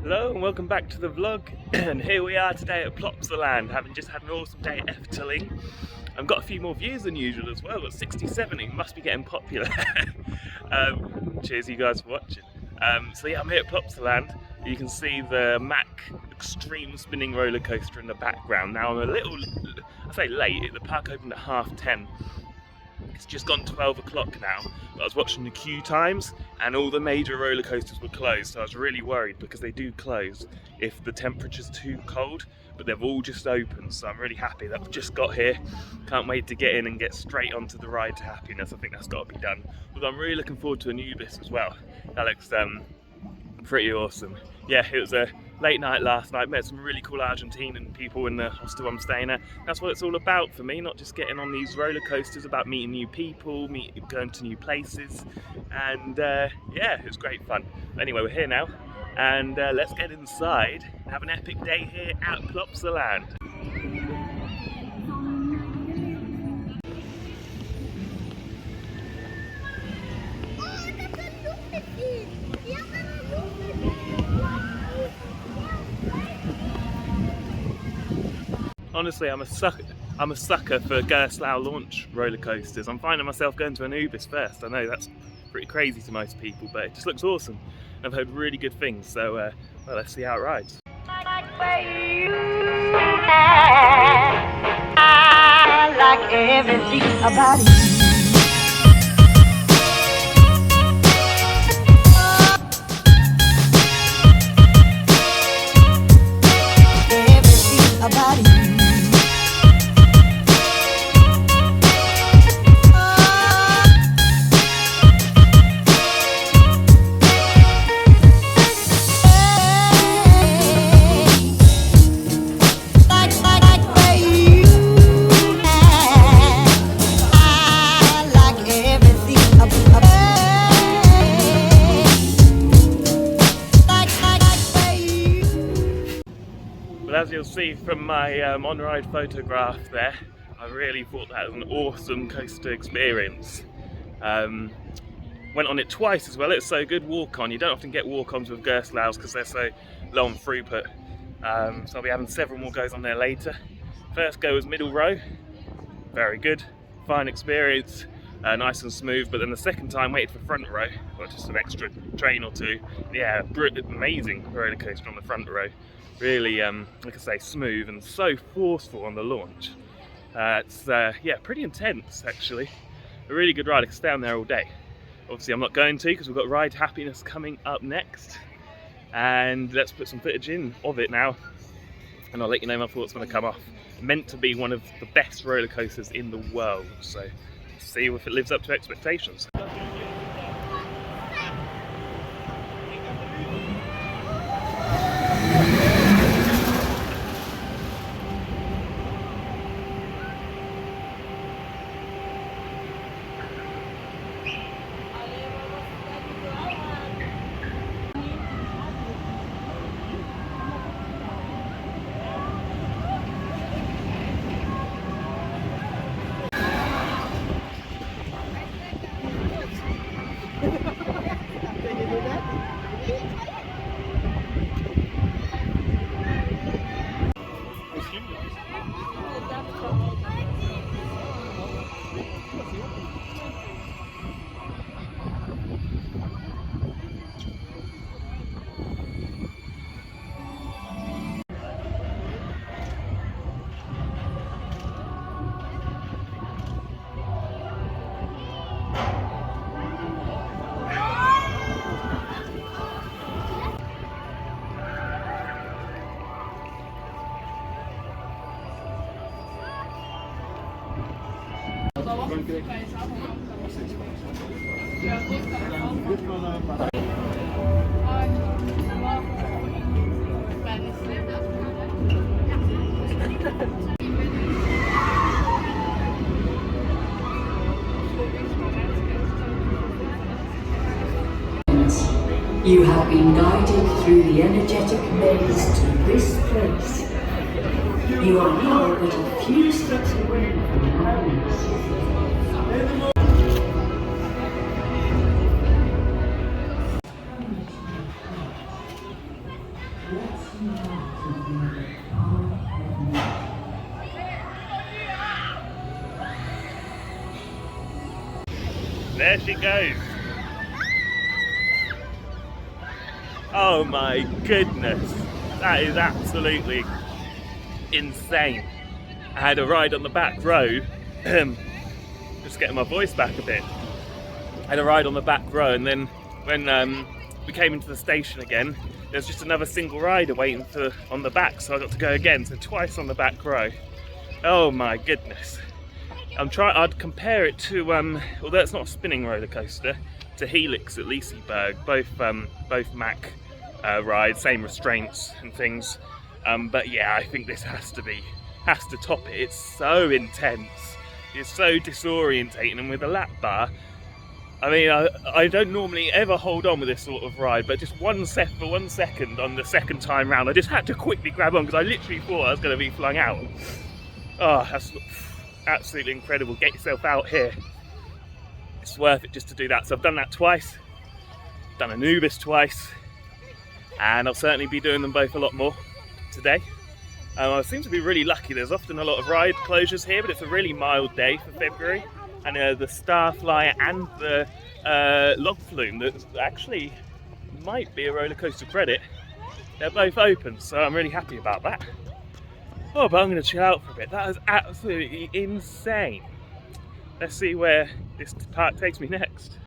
Hello and welcome back to the vlog, and here we are today at Plopsaland, having just had an awesome day at Efteling. I've got a few more views than usual as well, got 67, it must be getting popular. Cheers you guys for watching. So yeah, I'm here at Plopsaland. You can see the Mack extreme spinning roller coaster in the background. Now I'm a little, I say late, the park opened at 10:30. It's just gone 12 o'clock now, but I was watching the queue times and all the major roller coasters were closed, so I was really worried because they do close if the temperature's too cold, but they've all just opened, so I'm really happy that I've just got here. Can't wait to get in and get straight onto the ride to happiness. I think that's got to be done. Although I'm really looking forward to Anubis as well. That looks pretty awesome. Yeah, it was a late night last night, met some really cool Argentinian people in the hostel I'm staying at. That's what it's all about for me, not just getting on these roller coasters, about meeting new people, going to new places, and yeah, it was great fun. Anyway, we're here now, and let's get inside and have an epic day here at Plopsaland. Honestly, I'm a sucker for Gerstlauer launch roller coasters. I'm finding myself going to Anubis first. I know that's pretty crazy to most people, but it just looks awesome. I've heard really good things, so well, let's see how it rides. I like everything about you. Everything about you. But as you'll see from my on-ride photograph there, I really thought that was an awesome coaster experience. Went on it twice as well. It's so good walk-on. You don't often get walk-ons with Gerstlauers because they're so low on throughput. So I'll be having several more goes on there later. First go was middle row, very good, fine experience, nice and smooth. But then the second time waited for front row, or just an extra train or two. Yeah, amazing roller coaster on the front row. Really, like I say, smooth and so forceful on the launch. It's yeah, pretty intense actually. A really good ride. I could stay on there all day. Obviously I'm not going to because we've got Ride Happiness coming up next, and let's put some footage in of it now and I'll let you know my thoughts when I come off. Meant to be one of the best roller coasters in the world, so see if it lives up to expectations. You have been guided through the energetic maze to this place. You are now but a few steps away from happiness. Let's you back to where the power of music. There she goes. Oh my goodness, that is absolutely insane. I had a ride on the back row, just getting my voice back a bit. I had a ride on the back row, and then when we came into the station again, there's just another single rider waiting on the back, so I got to go again, so twice on the back row. Oh my goodness. I'd compare it to, although it's not a spinning roller coaster, to Helix at Liseberg, both Mack rides, same restraints and things. But yeah, I think this has to top it. It's so intense. It's so disorientating, and with a lap bar, I mean, I don't normally ever hold on with this sort of ride, but just for 1 second on the second time round, I just had to quickly grab on because I literally thought I was going to be flung out. Oh, that's absolutely incredible. Get yourself out here. It's worth it just to do that. So I've done that twice, done Anubis twice, and I'll certainly be doing them both a lot more today. I seem to be really lucky. There's often a lot of ride closures here, but it's a really mild day for February, and the Starflyer and the Log Flume that actually might be a roller coaster credit, they're both open, so I'm really happy about that. Oh, but I'm going to chill out for a bit. That is absolutely insane. Let's see where this park takes me next.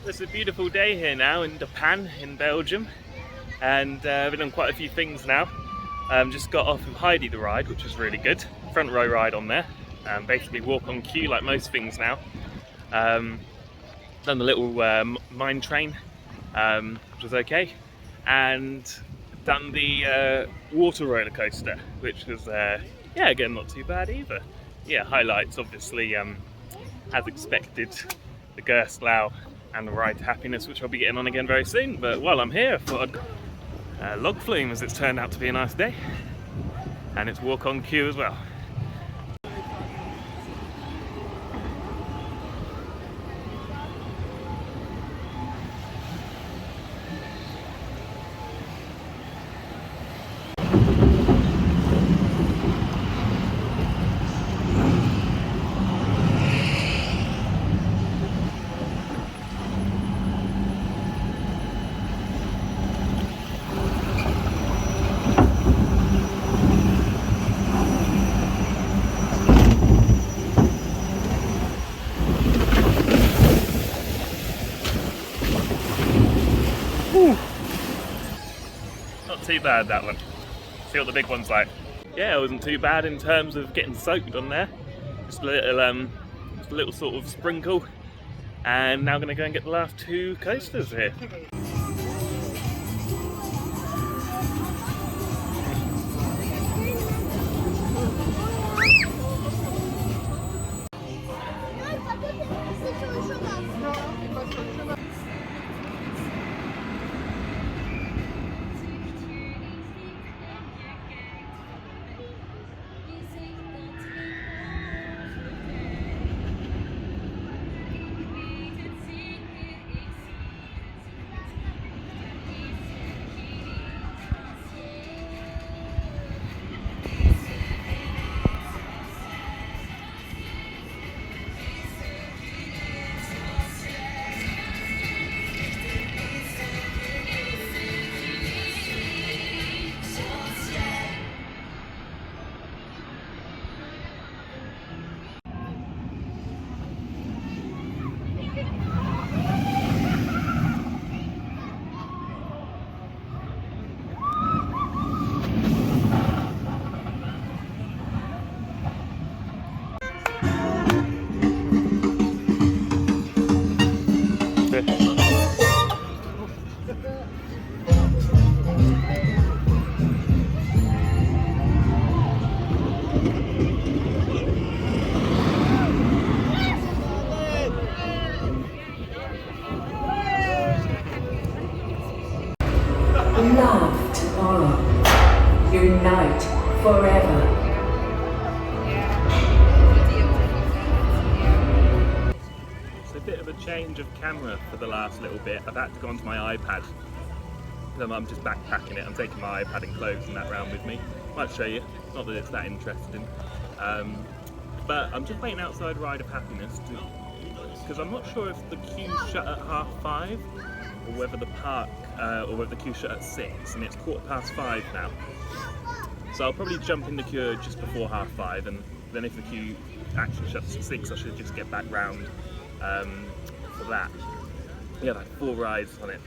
It's a beautiful day here now in Japan, in Belgium, and I've been on quite a few things now. Just got off with Heidi the ride, which was really good. Front row ride on there. Basically walk on queue like most things now. Done the little mine train, which was okay, and done the water roller coaster, which was yeah, again not too bad either. Yeah, highlights obviously as expected, the Gerstlauer and the Ride to Happiness, which I'll be getting on again very soon. But while I'm here, I thought I'd log flume, as it's turned out to be a nice day, and it's walk on queue as well. too bad, that one. See what the big one's like. Yeah, it wasn't too bad in terms of getting soaked on there. Just a little sort of sprinkle. And now I'm going to go and get the last 2 coasters here. Love tomorrow. Unite forever. It's a bit of a change of camera for the last little bit. I've had to go onto my iPad. I'm just backpacking it. I'm taking my iPad and clothes and that round with me. Might show you. Not that it's that interesting. But I'm just waiting outside Ride of Happiness because I'm not sure if the queue shut at 5:30 or whether the park or whether the queue shut at 6, and it's 5:15 now. So I'll probably jump in the queue just before 5:30, and then if the queue actually shuts at 6, I should just get back round for that. Yeah, like 4 rides on it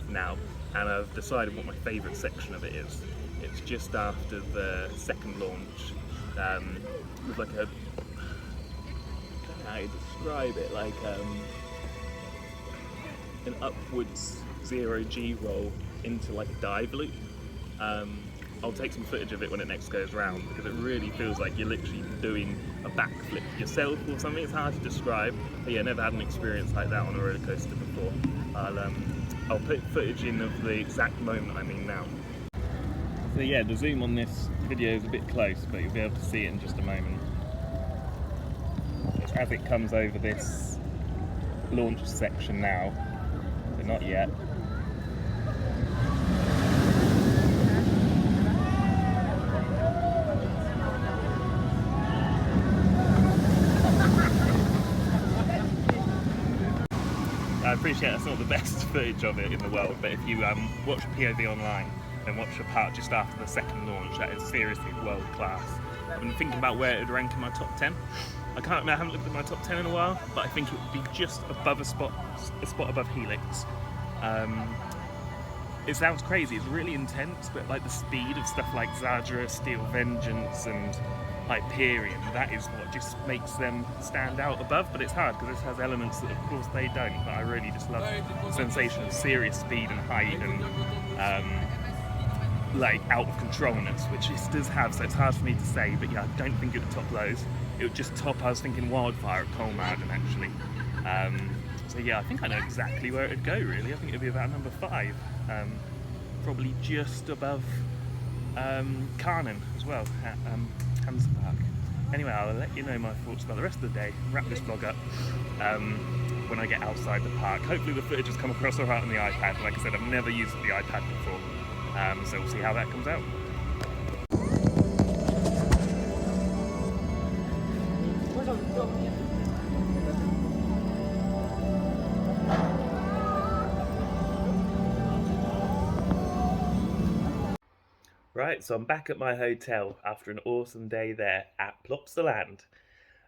now, and I've decided what my favourite section of it is. It's just after the second launch, with like a, I don't know how to describe it, like an upwards 0G roll into like a dive loop. I'll take some footage of it when it next goes round, because it really feels like you're literally doing a backflip yourself or something. It's hard to describe, but yeah, never had an experience like that on a roller coaster before. I'll put footage in of the exact moment I'm in now. So yeah, the zoom on this video is a bit close, but you'll be able to see it in just a moment. It's as it comes over this launch section now, but not yet. I appreciate that's not the best footage of it in the world, but if you watch POV online and watch the part just after the second launch, that is seriously world class. I've been thinking about where it would rank in my top 10. I haven't looked at my top 10 in a while, but I think it would be just above a spot above Helix. It sounds crazy, it's really intense, but like the speed of stuff like Zadra, Steel Vengeance and Hyperion, that is what just makes them stand out above. But it's hard because this has elements that of course they don't, but I really just love the sensation of serious speed and height and like out of controlness, which this does have, so it's hard for me to say, but yeah, I don't think it would top those. It would just top, I was thinking, Wildfire at Colemarden actually. So yeah, I think I know exactly where it would go really. I think it would be about number 5, probably just above Carnan as well, at Hansa Park. Anyway, I'll let you know my thoughts about the rest of the day, wrap this vlog up when I get outside the park. Hopefully the footage has come across alright on the iPad. Like I said, I've never used the iPad before, so we'll see how that comes out. Right, so I'm back at my hotel after an awesome day there at Plopsaland.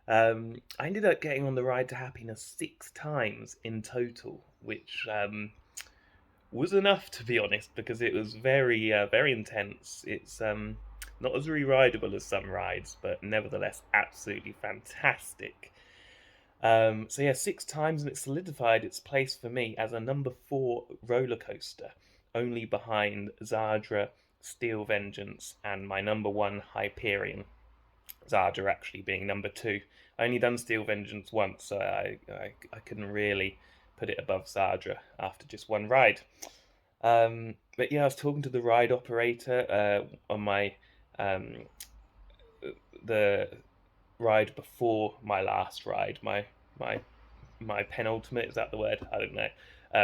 I ended up getting on the Ride to Happiness 6 times in total, which was enough, to be honest, because it was very intense. It's not as re-rideable as some rides, but nevertheless absolutely fantastic. So yeah, 6 times, and it solidified its place for me as a number 4 roller coaster, only behind Zadra, Steel Vengeance, and my number 1 Hyperion. Zadra actually being number 2. I only done Steel Vengeance once, so I couldn't really put it above Zadra after just one ride. But yeah, I was talking to the ride operator on my the ride before my last ride, my my penultimate, is that the word? I don't know.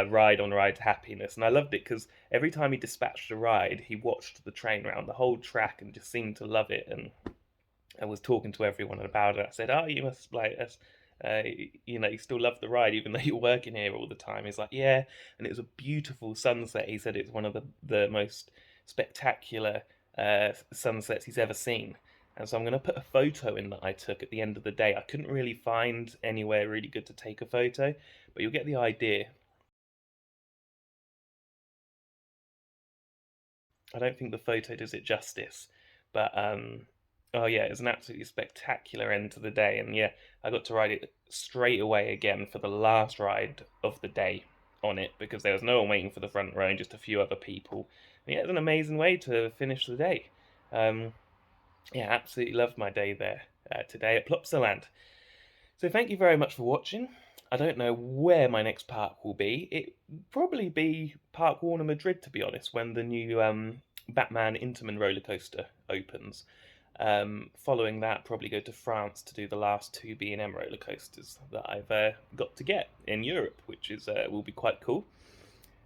Ride on Ride Happiness, and I loved it because every time he dispatched a ride, he watched the train around the whole track and just seemed to love it. And I was talking to everyone about it. I said, "Oh, you must like us." You still love the ride even though you're working here all the time. He's like, yeah, and it was a beautiful sunset. He said it's one of the most spectacular sunsets he's ever seen. And so I'm going to put a photo in that I took at the end of the day. I couldn't really find anywhere really good to take a photo, but you'll get the idea. I don't think the photo does it justice, but oh yeah, it was an absolutely spectacular end to the day, and yeah, I got to ride it straight away again for the last ride of the day on it because there was no one waiting for the front row and just a few other people. And yeah, it was an amazing way to finish the day. Um, yeah, absolutely loved my day there today at Plopsaland. So thank you very much for watching. I don't know where my next park will be. It will probably be Park Warner Madrid, to be honest, when the new Batman Intamin roller coaster opens. Following that, probably go to France to do the last 2 B&M roller coasters that I've got to get in Europe, which is will be quite cool.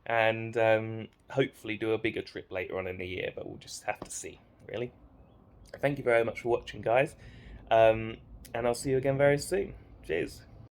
And hopefully do a bigger trip later on in the year, but we'll just have to see, really. Thank you very much for watching, guys, and I'll see you again very soon. Cheers.